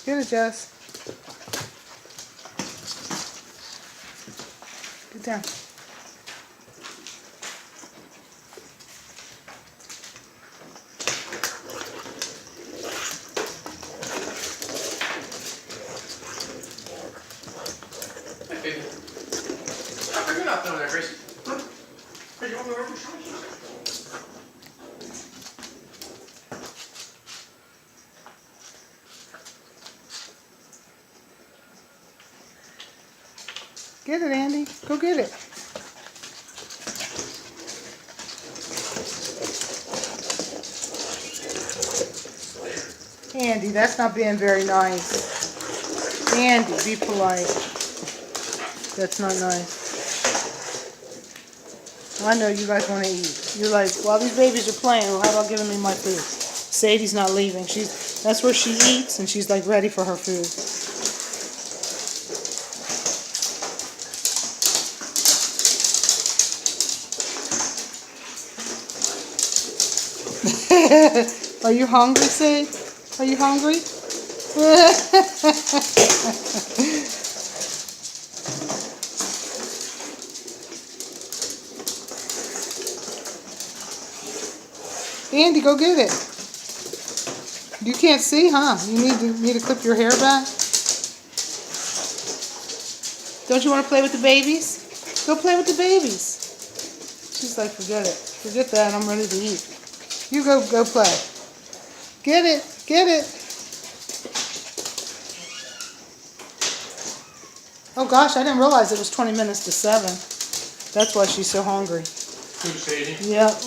Get it, Jess. Get down. Hey, baby. Stop bringing up down there, Gracie. Huh? Hey, you want me over to show you? Get it, Andy. Go get it. Andy, that's not being very nice. Andy, be polite. That's not nice. I know you guys want to eat. You're like, while these babies are playing, how about giving me my food? Sadie's not leaving. That's where she eats, and she's like ready for her food. Are you hungry, Sade? Are you hungry? Andy, go get it. You can't see, huh? You need to clip your hair back? Don't you want to play with the babies? Go play with the babies. She's like, forget it. Forget that. I'm ready to eat. You go play. Get it. Get it. Oh gosh, I didn't realize it was 20 minutes to 7. That's why she's so hungry. Who's Sadie? Yep.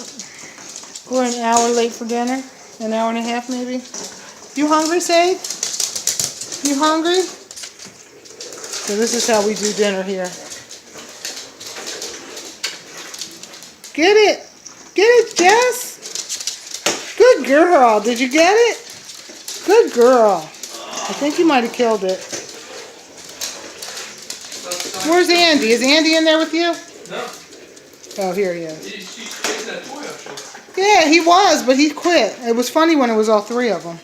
We're an hour late for dinner. An hour and a half maybe. You hungry, Sade? You hungry? So this is how we do dinner here. Get it. Get it, Jess. Good girl. Did you get it? Good girl. I think you might have killed it. Where's Andy? Is Andy in there with you? No. Oh, here he is. She's taking that toy up, Yeah, he was, but he quit. It was funny when it was all 3 of them.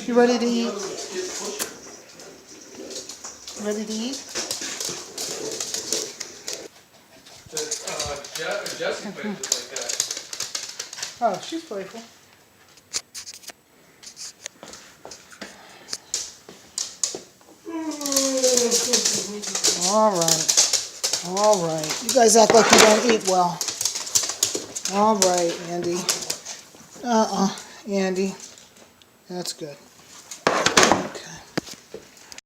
You ready to eat? Ready to eat? Jessie plays just like that. Oh, she's playful. All right. All right. You guys act like you don't eat well. All right, Andy. Andy. That's good.